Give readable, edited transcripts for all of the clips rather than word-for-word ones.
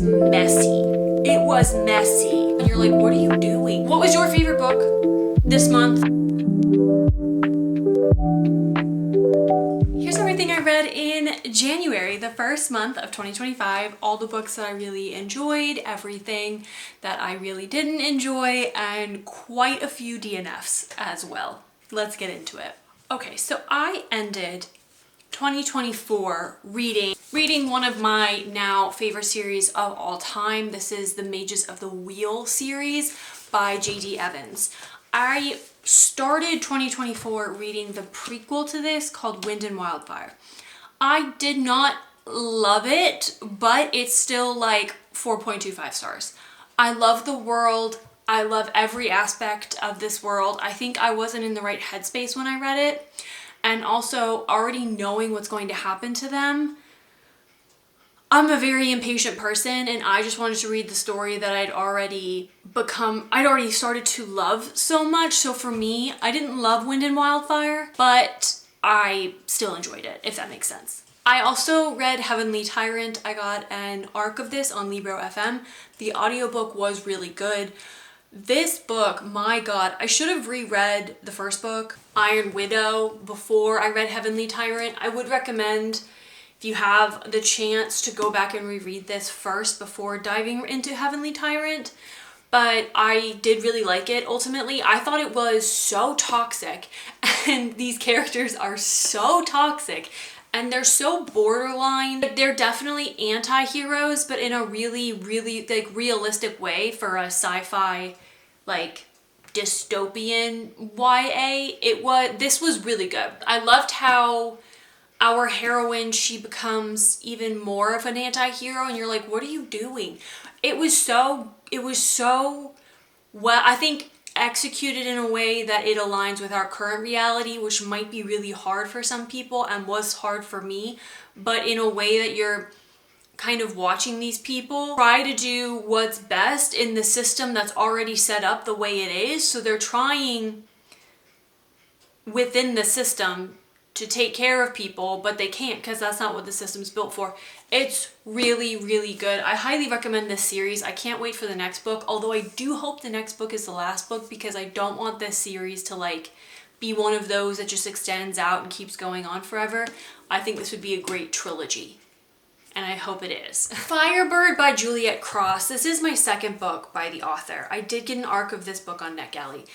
was messy. It was messy. And you're like, what are you doing? What was your favorite book this month? Here's everything I read in January, the first month of 2025. All the books that I really enjoyed, everything that I really didn't enjoy, and quite a few DNFs as well. Let's get into it. Okay, so I ended 2024 reading one of my now favorite series of all time. This is the Mages of the Wheel series by J.D. Evans. I started 2024 reading the prequel to this called Wind and Wildfire. I did not love it, but it's still like 4.25 stars. I love the world. I love every aspect of this world. I think I wasn't in the right headspace when I read it. And also already knowing what's going to happen to them. I'm a very impatient person and I just wanted to read the story that I'd already started to love so much. So for me, I didn't love Wind and Wildfire, but I still enjoyed it, if that makes sense. I also read Heavenly Tyrant. I got an arc of this on Libro FM. The audiobook was really good. This book, my God, I should have reread the first book, Iron Widow, before I read Heavenly Tyrant. I would recommend, if you have the chance, to go back and reread this first before diving into Heavenly Tyrant. But I did really like it, ultimately. I thought it was so toxic, and these characters are so toxic, and they're so borderline. They're definitely anti-heroes, but in a really, really like realistic way for a sci-fi, like dystopian YA. This was really good. I loved how our heroine, she becomes even more of an anti-hero, and you're like, what are you doing? It was so well, I think, executed in a way that it aligns with our current reality, which might be really hard for some people and was hard for me, but in a way that you're kind of watching these people try to do what's best in the system that's already set up the way it is. So they're trying within the system to take care of people, but they can't because that's not what the system's built for. It's really, really good. I highly recommend this series. I can't wait for the next book, although I do hope the next book is the last book because I don't want this series to like be one of those that just extends out and keeps going on forever. I think this would be a great trilogy, and I hope it is. Firebird by Juliet Cross. This is my second book by the author. I did get an arc of this book on NetGalley.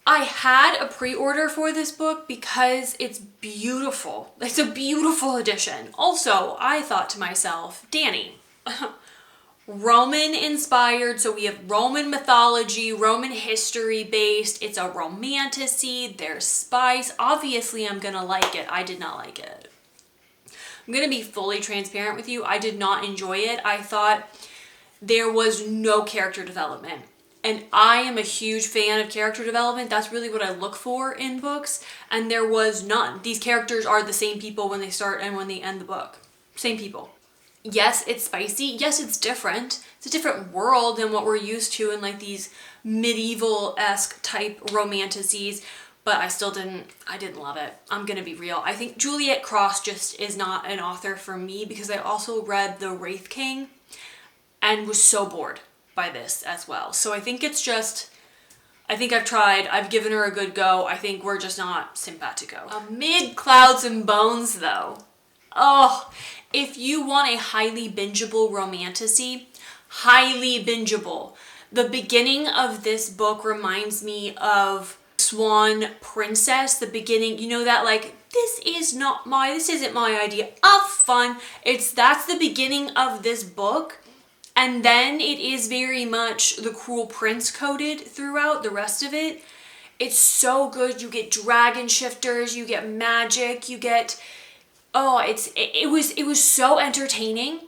I had a pre-order for this book because it's beautiful. It's a beautiful edition. Also, I thought to myself, Dani, Roman inspired, so we have Roman mythology, Roman history based. It's a romantasy, there's spice. Obviously, I'm gonna like it. I did not like it. I'm gonna be fully transparent with you. I did not enjoy it. I thought there was no character development. And I am a huge fan of character development. That's really what I look for in books. And there was none. These characters are the same people when they start and when they end the book. Same people. Yes, it's spicy. Yes, it's different. It's a different world than what we're used to in like these medieval-esque type romantasies. But I didn't love it. I'm gonna be real. I think Juliet Cross just is not an author for me because I also read The Wraith King and was so bored by this as well. So I think I've tried, I've given her a good go. I think we're just not simpatico. Amid Clouds and Bones though. Oh, if you want a highly bingeable romantasy, highly bingeable. The beginning of this book reminds me of Swan Princess. The beginning, you know that like, this isn't my idea of fun. That's the beginning of this book. And then it is very much The Cruel Prince coded throughout the rest of it. It's so good. You get dragon shifters, you get magic, you get, it was so entertaining.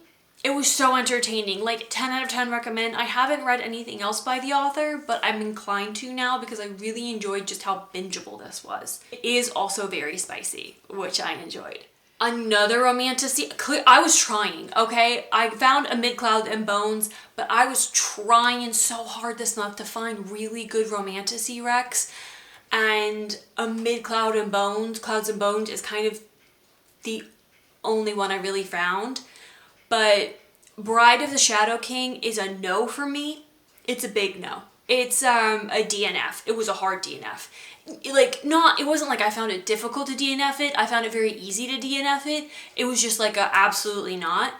It was so entertaining. Like 10 out of 10 recommend. I haven't read anything else by the author, but I'm inclined to now because I really enjoyed just how bingeable this was. It is also very spicy, which I enjoyed. Another romantasy. I was trying, okay? I found Amid Clouds and Bones, but I was trying so hard this month to find really good romantasy recs. And Amid Clouds and Bones is kind of the only one I really found. But Bride of the Shadow King is a no for me. It's a big no. It's a DNF. It was a hard DNF. It wasn't like I found it difficult to DNF it. I found it very easy to DNF it. It was just like a absolutely not.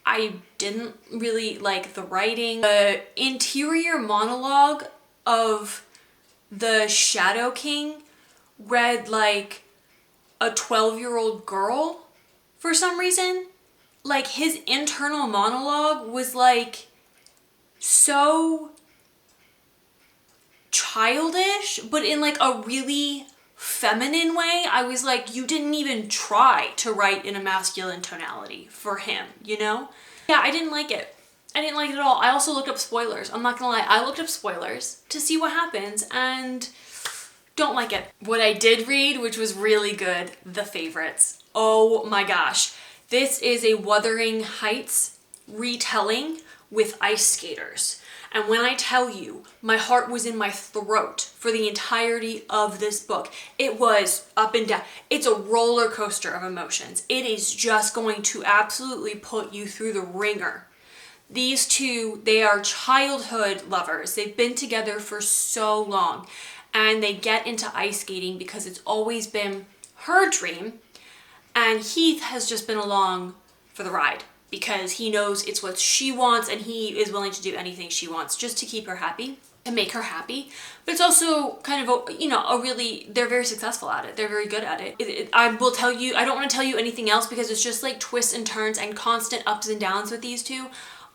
I didn't really like the writing. The interior monologue of the Shadow King read like a 12-year-old girl for some reason. Like, his internal monologue was like so childish, but in like a really feminine way. I was like, you didn't even try to write in a masculine tonality for him, you know? Yeah, I didn't like it. I didn't like it at all. I also looked up spoilers. I'm not gonna lie. I looked up spoilers to see what happens and don't like it. What I did read, which was really good, The Favorites. Oh my gosh. This is a Wuthering Heights retelling with ice skaters. And when I tell you, my heart was in my throat for the entirety of this book. It was up and down. It's a roller coaster of emotions. It is just going to absolutely put you through the ringer. These two, they are childhood lovers. They've been together for so long. And they get into ice skating because it's always been her dream. And Heath has just been along for the ride because he knows it's what she wants and he is willing to do anything she wants just to keep her happy and make her happy. But it's also kind of they're very successful at it. They're very good at it. I will tell you, I don't want to tell you anything else because it's just like twists and turns and constant ups and downs with these two.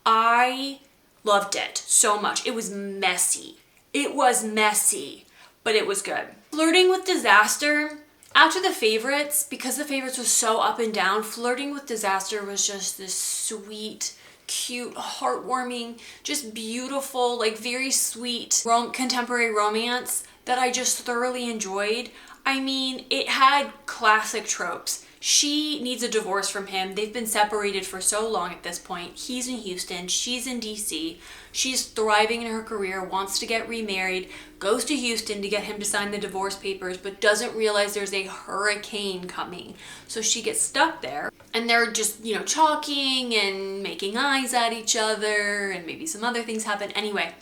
I loved it so much. It was messy. It was messy, but it was good. Flirting with Disaster. After The Favorites, because The Favorites was so up and down, Flirting with Disaster was just this sweet, cute, heartwarming, just beautiful, like very sweet contemporary romance that I just thoroughly enjoyed. I mean, it had classic tropes. She needs a divorce from him. They've been separated for so long at this point. He's in Houston, she's in DC. She's thriving in her career, wants to get remarried, goes to Houston to get him to sign the divorce papers, but doesn't realize there's a hurricane coming. So she gets stuck there and they're just, talking and making eyes at each other and maybe some other things happen. Anyway,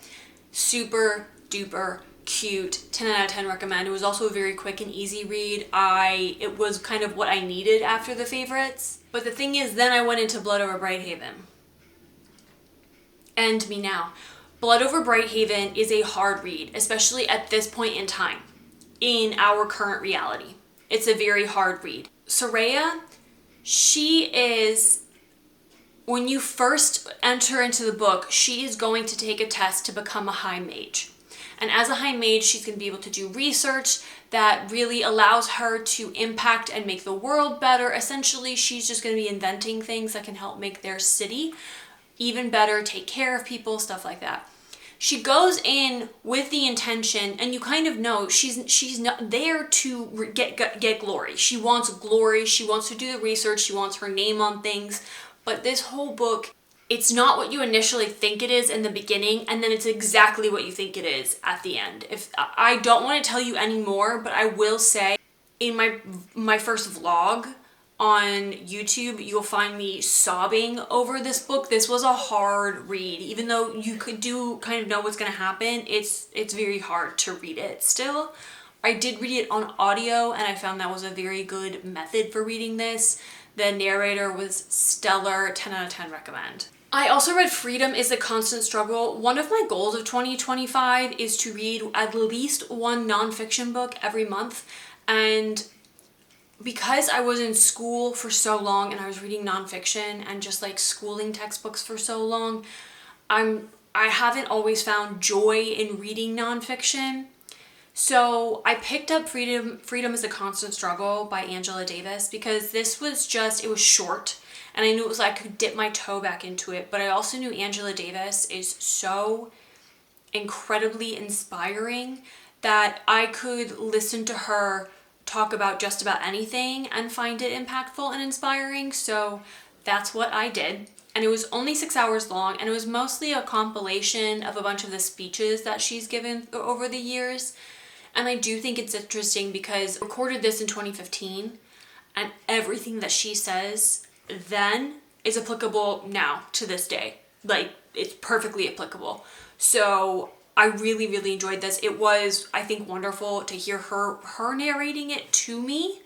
super duper cute, 10 out of 10 recommend. It was also a very quick and easy read. It was kind of what I needed after The Favorites. But the thing is, then I went into Blood Over Brighthaven. End me now. Blood Over Brighthaven is a hard read, especially at this point in time, in our current reality. It's a very hard read. Soraya, she is, when you first enter into the book, she is going to take a test to become a high mage. And as a high mage, she's going to be able to do research that really allows her to impact and make the world better. Essentially, she's just going to be inventing things that can help make their city even better, take care of people, stuff like that. She goes in with the intention, and you kind of know she's not there to get glory. She wants glory. She wants to do the research. She wants her name on things. But this whole book, it's not what you initially think it is in the beginning, and then it's exactly what you think it is at the end. If I don't want to tell you any more, but I will say in my first vlog on YouTube, you'll find me sobbing over this book. This was a hard read. Even though you do kind of know what's going to happen, it's very hard to read it still. I did read it on audio, and I found that was a very good method for reading this. The narrator was stellar, 10 out of 10 recommend. I also read Freedom is a Constant Struggle. One of my goals of 2025 is to read at least one nonfiction book every month. And because I was in school for so long and I was reading nonfiction and just like schooling textbooks for so long, I haven't always found joy in reading nonfiction. So I picked up Freedom is a Constant Struggle by Angela Davis because this was it was short. And I knew it was like I could dip my toe back into it. But I also knew Angela Davis is so incredibly inspiring that I could listen to her talk about just about anything and find it impactful and inspiring. So that's what I did. And it was only 6 hours long. And it was mostly a compilation of a bunch of the speeches that she's given over the years. And I do think it's interesting because I recorded this in 2015. And everything that she says then is applicable now to this day. Like, it's perfectly applicable. So I really, really enjoyed this. It was, I think, wonderful to hear her narrating it to me.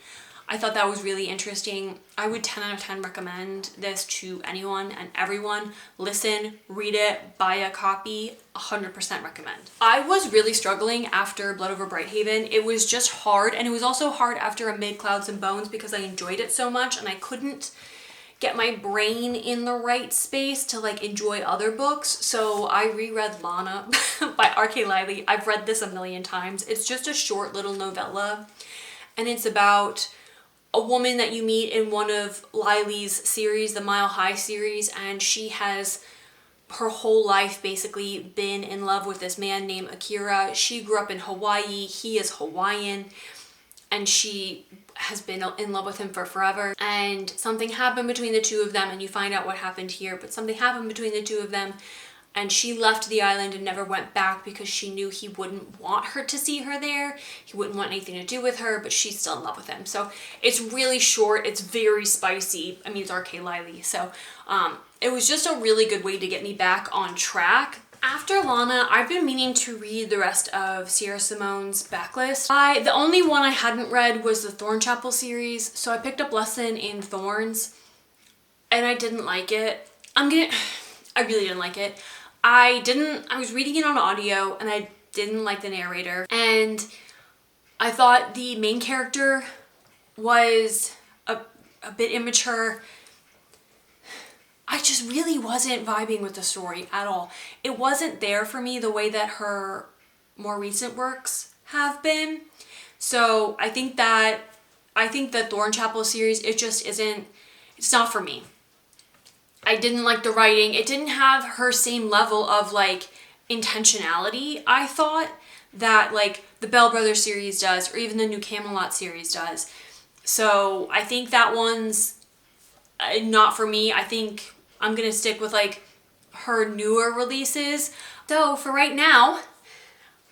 I thought that was really interesting. I would 10 out of 10 recommend this to anyone and everyone. Listen, read it, buy a copy, 100% recommend. I was really struggling after Blood Over Brighthaven. It was just hard, and it was also hard after Amid Clouds and Bones because I enjoyed it so much and I couldn't get my brain in the right space to like enjoy other books. So I reread Lana by R.K. Lively. I've read this a million times. It's just a short little novella, and it's about a woman that you meet in one of Lively's series, the Mile High series, and she has her whole life basically been in love with this man named Akira. She grew up in Hawaii. He is Hawaiian, and she has been in love with him for forever. And something happened between the two of them, and you find out what happened here, but something happened between the two of them, and she left the island and never went back because she knew he wouldn't want her to see her there. He wouldn't want anything to do with her, but she's still in love with him. So it's really short. It's very spicy. I mean, it's R.K. Lively. So it was just a really good way to get me back on track. After Lana, I've been meaning to read the rest of Sierra Simone's backlist. The only one I hadn't read was the Thornchapel series, so I picked up Lesson in Thorns, and I didn't like it. I really didn't like it. I was reading it on audio, and I didn't like the narrator, and I thought the main character was a bit immature. I just really wasn't vibing with the story at all. It wasn't there for me the way that her more recent works have been. So I think the Thornchapel series, it just isn't, it's not for me. I didn't like the writing. It didn't have her same level of like intentionality, I thought, that like the Bell Brothers series does, or even the new Camelot series does. So I think that one's not for me. I think I'm gonna stick with like her newer releases. So for right now,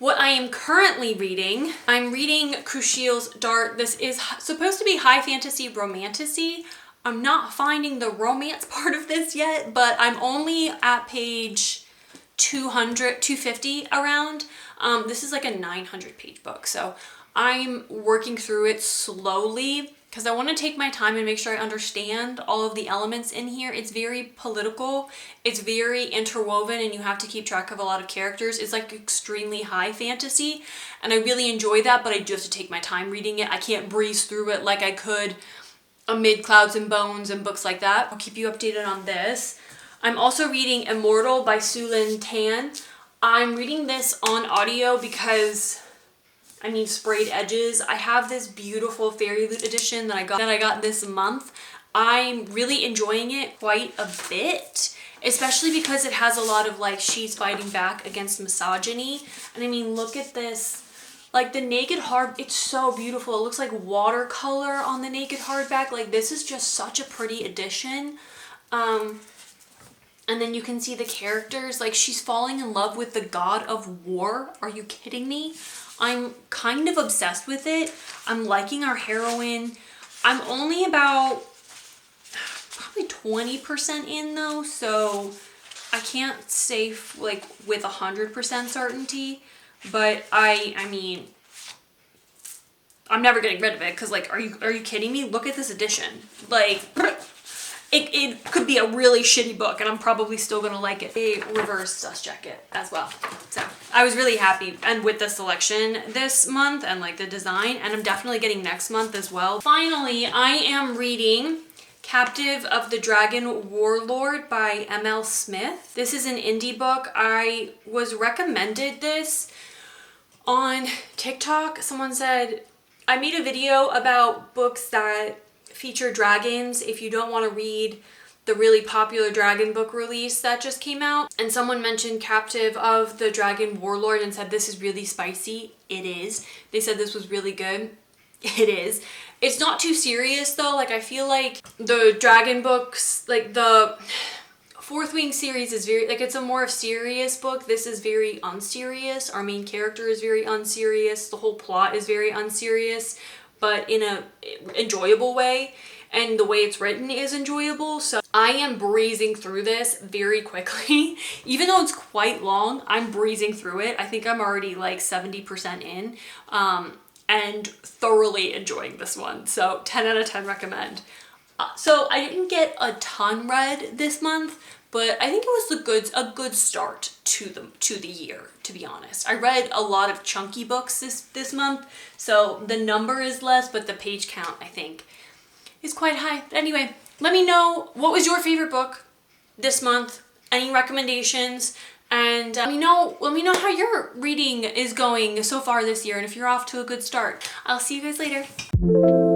what I am currently reading, I'm reading Crucial's Dart. This is supposed to be high fantasy romantasy. I'm not finding the romance part of this yet, but I'm only at page 250 around. This is like a 900 page book, so I'm working through it slowly because I want to take my time and make sure I understand all of the elements in here. It's very political, it's very interwoven, and you have to keep track of a lot of characters. It's like extremely high fantasy, and I really enjoy that, but I do have to take my time reading it. I can't breeze through it like I could Amid Clouds and Bones and books like that. I'll keep you updated on this. I'm also reading Immortal by Sulin Tan. I'm reading this on audio because sprayed edges. I have this beautiful Fairy Loot edition that I got this month. I'm really enjoying it quite a bit, especially because it has a lot of like she's fighting back against misogyny. And I mean, look at this. Like the naked hard, it's so beautiful. It looks like watercolor on the naked hardback. Like this is just such a pretty edition. And then you can see the characters. Like she's falling in love with the god of war. Are you kidding me? I'm kind of obsessed with it. I'm liking our heroine. I'm only about probably 20% in though, so I can't say like with 100% certainty. But I mean, I'm never getting rid of it because like, are you kidding me? Look at this edition. Like, it could be a really shitty book and I'm probably still gonna like it. A reverse dust jacket as well. So I was really happy and with the selection this month and like the design, and I'm definitely getting next month as well. Finally, I am reading Captive of the Dragon Warlord by M.L. Smith. This is an indie book. I was recommended this on TikTok. Someone said, I made a video about books that feature dragons if you don't want to read the really popular dragon book release that just came out. And someone mentioned Captive of the Dragon Warlord and said this is really spicy. It is. They said this was really good. It is. It's not too serious though. Like I feel like the dragon books, like the Fourth Wing series is very, like it's a more serious book. This is very unserious. Our main character is very unserious. The whole plot is very unserious, but in a enjoyable way. and the way it's written is enjoyable. So I am breezing through this very quickly. Even though it's quite long, I'm breezing through it. I think I'm already like 70% in, and thoroughly enjoying this one. So 10 out of 10 recommend. So I didn't get a ton read this month, but I think it was a good start to the year, to be honest. I read a lot of chunky books this month, so the number is less, but the page count, I think, is quite high. But anyway, let me know what was your favorite book this month, any recommendations, and let me know how your reading is going so far this year, and if you're off to a good start. I'll see you guys later.